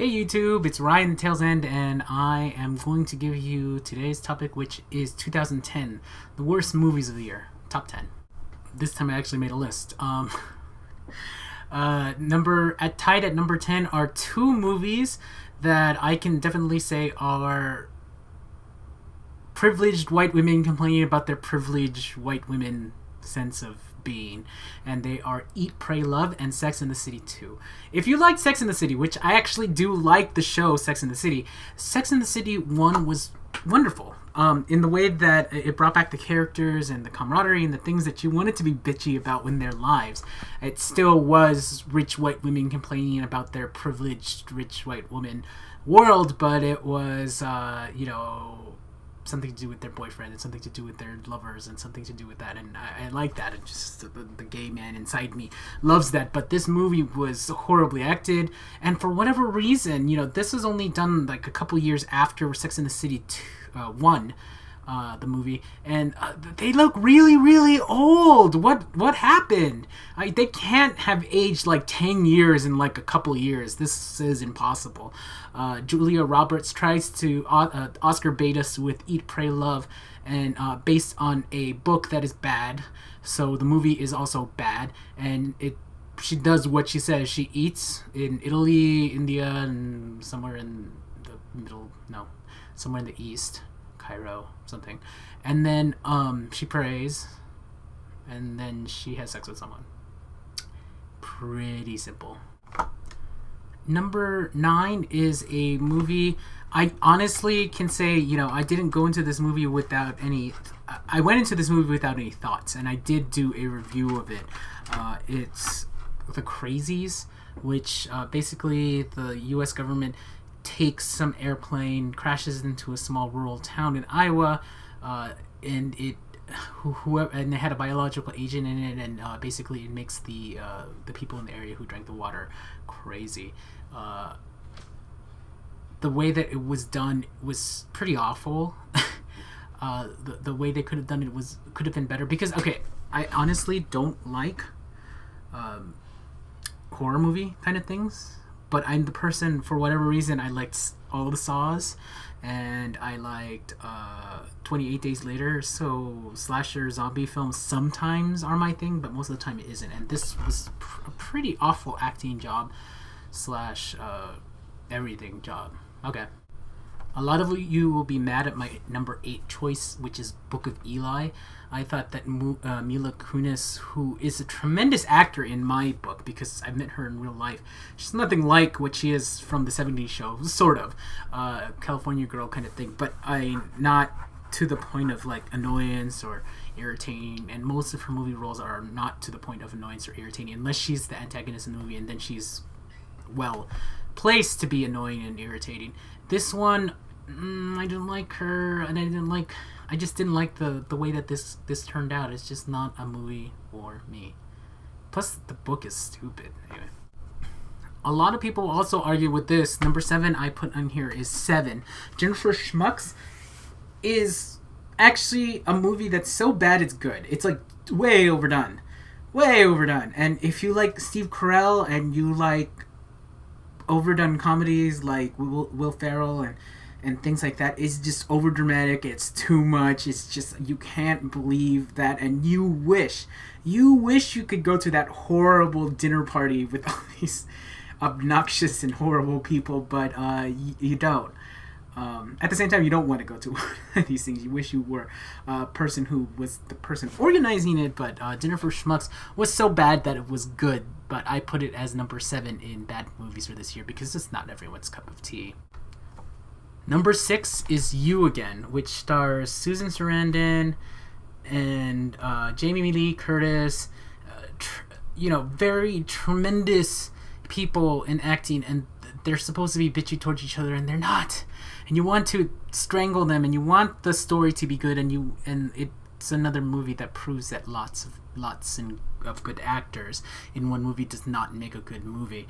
Hey YouTube, it's Ryan the Tails End, and I am going to give you today's topic, which is 2010, the worst movies of the year, top 10. This time I actually made a list. Tied at number 10 are two movies that I can definitely say are privileged white women complaining about their privileged white women sense of being, and they are Eat, Pray, Love and Sex and the City 2. If you like Sex and the City, which I actually do like the show Sex and the City, Sex and the City 1 was wonderful in the way that it brought back the characters and the camaraderie and the things that you wanted to be bitchy about in their lives. It still was rich white women complaining about their privileged rich white woman world, but it was something to do with their boyfriend and something to do with their lovers and something to do with that, and I like that. It just the gay man inside me loves that. But this movie was horribly acted, and for whatever reason, this was only done like a couple years after Sex and the City 1, the movie, and they look really, really old. What happened? They can't have aged like 10 years in like a couple years. This is impossible. Julia Roberts tries to Oscar bait us with Eat, Pray, Love, and based on a book that is bad, so the movie is also bad, and she does what she says. She eats in Italy, India, and somewhere in the middle, somewhere in the east, Cairo, something, and then she prays, and then she has sex with someone. Pretty simple. Number 9 is a movie I honestly can say, I didn't go into this movie without any... I went into this movie without any thoughts, and I did do a review of it. It's The Crazies, which basically the U.S. government takes some airplane, crashes into a small rural town in Iowa, and it had a biological agent in it, and basically it makes the people in the area who drank the water crazy. The way that it was done was pretty awful. The way they could have done it could have been better, because I honestly don't like horror movie kind of things, but I'm the person, for whatever reason, I liked all the Saws, and I liked 28 Days Later, so slasher zombie films sometimes are my thing, but most of the time it isn't, and this was a pretty awful acting job / everything job. Okay. A lot of you will be mad at my number 8 choice, which is Book of Eli. I thought that Mila Kunis, who is a tremendous actor in my book, because I've met her in real life, she's nothing like what she is from the 70s show, sort of. California Girl kind of thing, but not to the point of like annoyance or irritating, and most of her movie roles are not to the point of annoyance or irritating, unless she's the antagonist in the movie, and then she's well placed to be annoying and irritating. This one, I didn't like her, and I just didn't like the way that this turned out. It's just not a movie for me. Plus, the book is stupid. Anyway, a lot of people also argue with this. Number 7 I put on here is Seven. Jennifer Schmucks is actually a movie that's so bad it's good. It's like way overdone. And if you like Steve Carell and you like overdone comedies like Will Ferrell and things like that, it's just over dramatic. It's too much. It's just, you can't believe that, and you wish you could go to that horrible dinner party with all these obnoxious and horrible people, but you don't. At the same time, you don't want to go to one of these things. You wish you were a person who was the person organizing it, but Jennifer Schmucks was so bad that it was good. But I put it as number 7 in bad movies for this year, because it's not everyone's cup of tea. Number 6 is You Again, which stars Susan Sarandon and Jamie Lee Curtis. Very tremendous people in acting, and they're supposed to be bitchy towards each other, and they're not. And you want to strangle them, and you want the story to be good, and it's another movie that proves that lots of good actors in one movie does not make a good movie.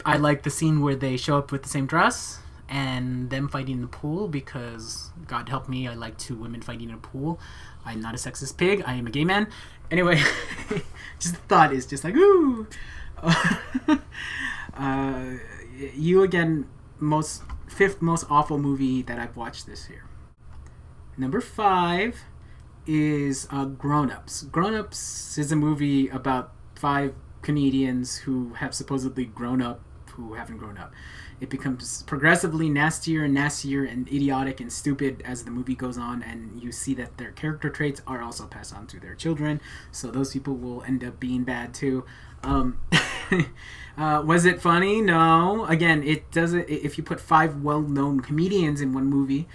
I like the scene where they show up with the same dress and them fighting in the pool, because God help me, I like 2 women fighting in a pool. I'm not a sexist pig, I am a gay man. Anyway, just the thought is just like, ooh. Uh, you again, fifth most awful movie that I've watched this year. Number 5 is Grown Ups. Grown Ups is a movie about 5 comedians who have supposedly grown up who haven't grown up. It becomes progressively nastier and nastier and idiotic and stupid as the movie goes on, and you see that their character traits are also passed on to their children, so those people will end up being bad too. Was it funny? No. Again, it doesn't. If you put 5 well-known comedians in one movie,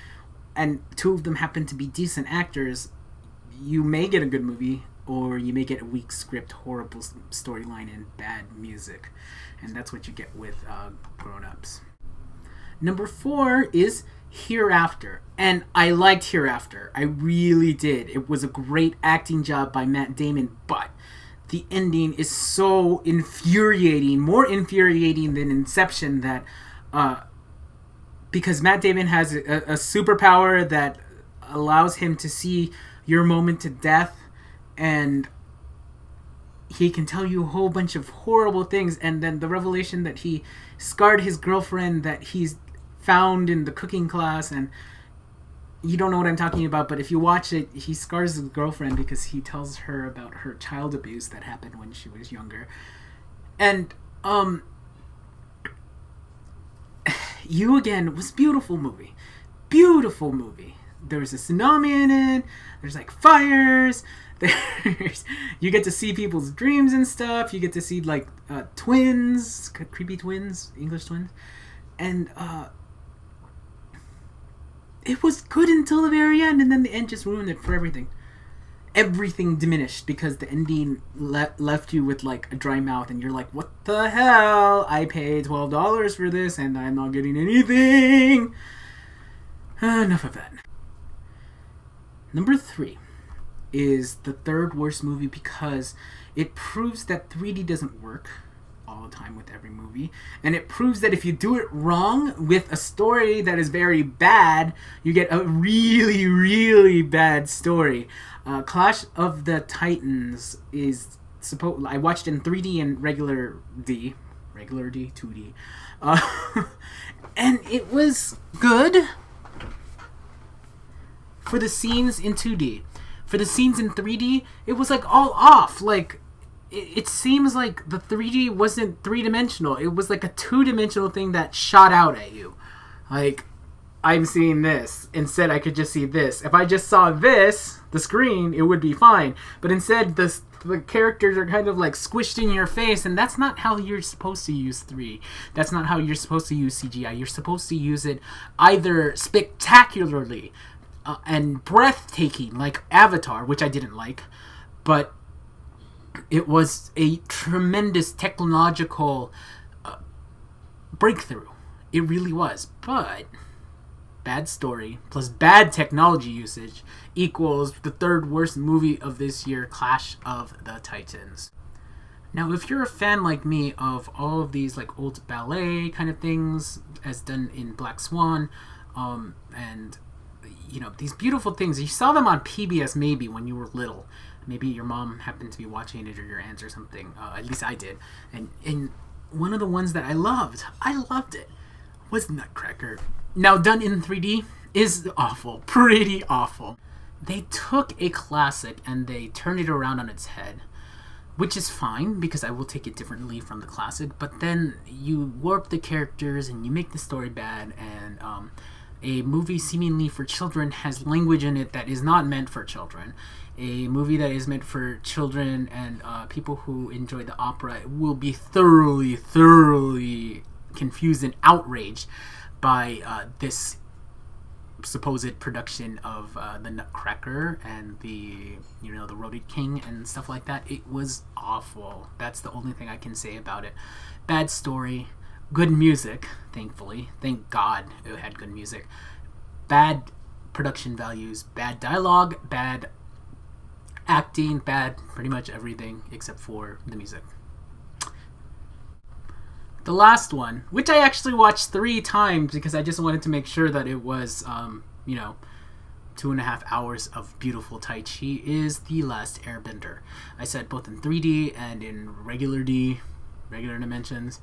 and 2 of them happen to be decent actors, you may get a good movie, or you may get a weak script, horrible storyline, and bad music. And that's what you get with Grown Ups. Number 4 is Hereafter. And I liked Hereafter. I really did. It was a great acting job by Matt Damon, but the ending is so infuriating, more infuriating than Inception, that because Matt Damon has a superpower that allows him to see your moment to death, and he can tell you a whole bunch of horrible things, and then the revelation that he scarred his girlfriend that he's found in the cooking class, and you don't know what I'm talking about, but if you watch it, he scars his girlfriend because he tells her about her child abuse that happened when she was younger. And You Again was a beautiful movie. Beautiful movie. There's a tsunami in it. There's like fires. You get to see people's dreams and stuff. You get to see like twins, creepy twins, English twins. And it was good until the very end, and then the end just ruined it for everything. Everything diminished because the ending left you with like a dry mouth, and you're like, what the hell? I paid $12 for this and I'm not getting anything. Enough of that. Number 3 is the third worst movie because it proves that 3D doesn't work all the time with every movie, and it proves that if you do it wrong with a story that is very bad, you get a really, really bad story. Clash of the Titans is I watched in 3D and regular D, 2D, and it was good for the scenes in 2D. For the scenes in 3D, it was like all off. Like it seems like the 3D wasn't 3-dimensional. It was like a 2-dimensional thing that shot out at you. Like, I'm seeing this. Instead, I could just see this. If I just saw this, the screen, it would be fine. But instead, the characters are kind of like squished in your face, and that's not how you're supposed to use 3. That's not how you're supposed to use CGI. You're supposed to use it either spectacularly and breathtaking, like Avatar, which I didn't like, but it was a tremendous technological breakthrough. It really was. But bad story plus bad technology usage equals the third worst movie of this year, Clash of the Titans. Now, if you're a fan like me of all of these like old ballet kind of things, as done in Black Swan, and you know, these beautiful things, you saw them on PBS maybe when you were little. Maybe your mom happened to be watching it, or your aunts or something. At least I did. And one of the ones that I loved it, was Nutcracker. Now, done in 3D is awful. Pretty awful. They took a classic and they turned it around on its head, which is fine because I will take it differently from the classic. But then you warp the characters and you make the story bad, and a movie seemingly for children has language in it that is not meant for children. A movie that is meant for children and people who enjoy the opera will be thoroughly confused and outraged by this supposed production of the Nutcracker and the Rodent King and stuff like that. It was awful. That's the only thing I can say about it. Bad story, good music, thankfully. Thank God it had good music. Bad production values, bad dialogue, bad acting, bad pretty much everything except for the music. The last one, which I actually watched 3 times because I just wanted to make sure that it was 2.5 hours of beautiful Tai Chi, is The Last Airbender. I said both in 3D and in regular dimensions.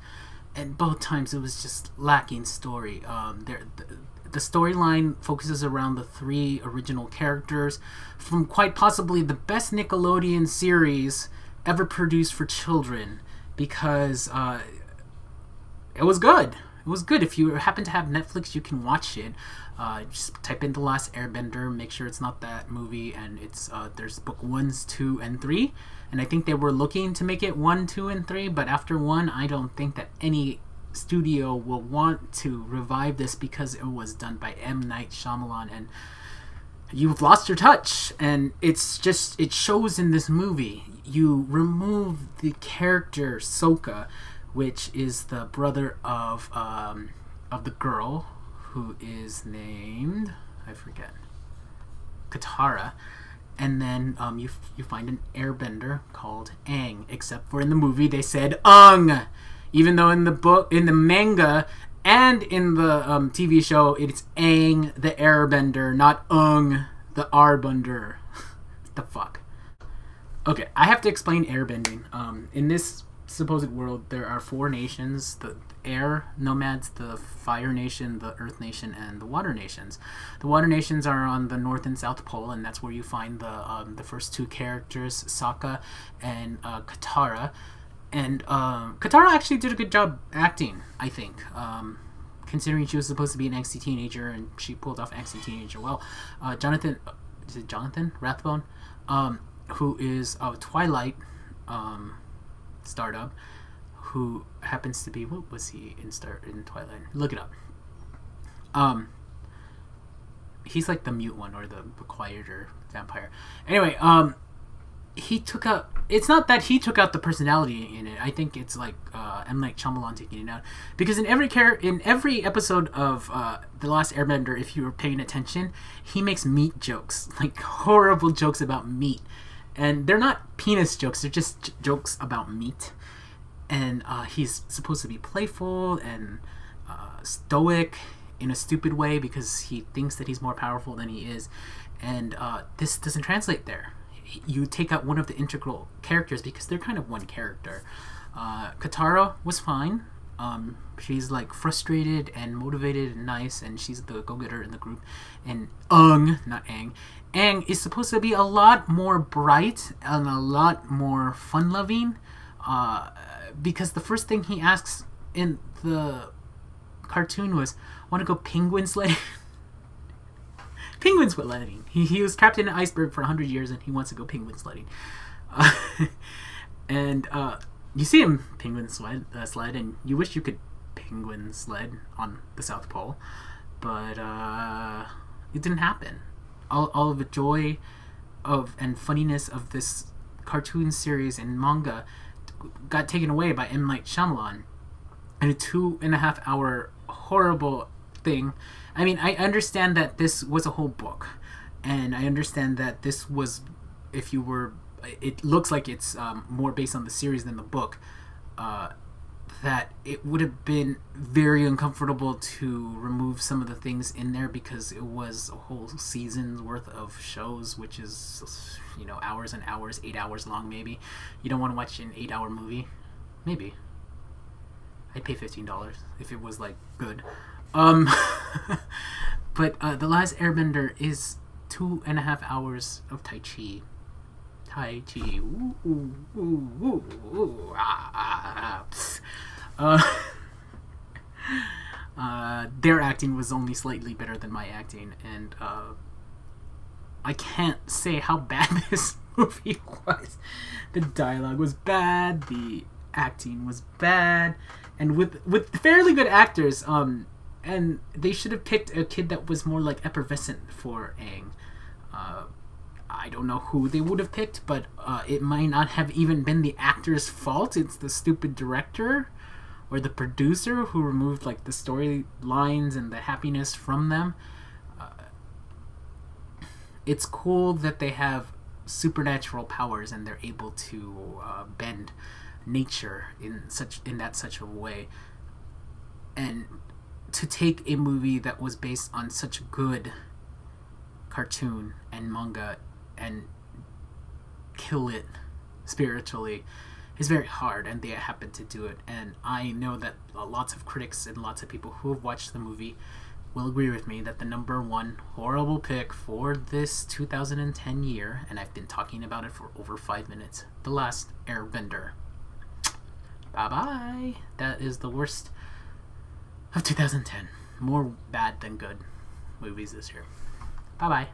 and both times it was just lacking story. The storyline focuses around the three original characters from quite possibly the best Nickelodeon series ever produced for children, because it was good. It was good. If you happen to have Netflix, you can watch it. Just type in The Last Airbender, make sure it's not that movie, and it's there's book 1, 2, and 3. And I think they were looking to make it 1, 2, and 3, but after 1, I don't think that any studio will want to revive this because it was done by M. Night Shyamalan, and you've lost your touch. And it's just, it shows in this movie. You remove the character Sokka, which is the brother of the girl who is named, I forget, Katara, and then you find an airbender called Aang, except for in the movie they said Ung, even though in the manga and in the TV show it's Aang the airbender, not Ung the Arbender. What the fuck? Okay, I have to explain airbending. In this supposed world, there are 4 nations: the air nomads, the fire nation, the earth nation, and the water nations. The water nations are on the north and south pole, and that's where you find the first 2 characters, Sokka and Katara. And Katara actually did a good job acting, I think, considering she was supposed to be an angsty teenager, and she pulled off angsty teenager well. Jonathan Rathbone, who is of Twilight startup, who happens to be, what was he in Twilight? Look it up. He's like the mute one, or the quieter vampire. Anyway, he took out, it's not that he took out the personality in it. I think it's like M. Night Shyamalan taking it out, because in every episode of The Last Airbender, if you were paying attention, he makes meat jokes, like horrible jokes about meat. And they're not penis jokes, they're just jokes about meat. And he's supposed to be playful and stoic in a stupid way because he thinks that he's more powerful than he is. And this doesn't translate there. You take out one of the integral characters because they're kind of one character. Katara was fine. She's like frustrated and motivated and nice, and she's the go-getter in the group. And not Aang is supposed to be a lot more bright and a lot more fun-loving, because the first thing he asks in the cartoon was, "Want to go penguin sledding?" Penguin sledding. He was trapped in an iceberg for 100 years, and he wants to go penguin sledding. And you see him penguin sled, and you wish you could penguin sled on the South Pole, but it didn't happen. All of the joy and funniness of this cartoon series and manga got taken away by M. Night Shyamalan in a 2.5 hour horrible thing. I mean, I understand that this was a whole book, and I understand that this was, it looks like it's more based on the series than the book, that it would have been very uncomfortable to remove some of the things in there because it was a whole season's worth of shows, which is, hours and hours, 8 hours long maybe. You don't want to watch an 8-hour movie? Maybe. I'd pay $15 if it was, good. But The Last Airbender is 2.5 hours of Tai Chi. Tai Chi. Ooh, ooh, ooh, ooh, ooh, ah, ah. Their acting was only slightly better than my acting, and I can't say how bad this movie was. The dialogue was bad, the acting was bad, and with fairly good actors, and they should have picked a kid that was more effervescent for Aang. I don't know who they would have picked, but it might not have even been the actor's fault. It's the stupid director or the producer who removed the storylines and the happiness from them. It's cool that they have supernatural powers and they're able to bend nature in such a way. And to take a movie that was based on such good cartoon and manga and kill it spiritually is very hard, and they happen to do it. And I know that lots of critics and lots of people who have watched the movie will agree with me that the number one horrible pick for this 2010 year, and I've been talking about it for over 5 minutes, The Last Airbender. Bye-bye. That is the worst of 2010. More bad than good movies this year. Bye-bye.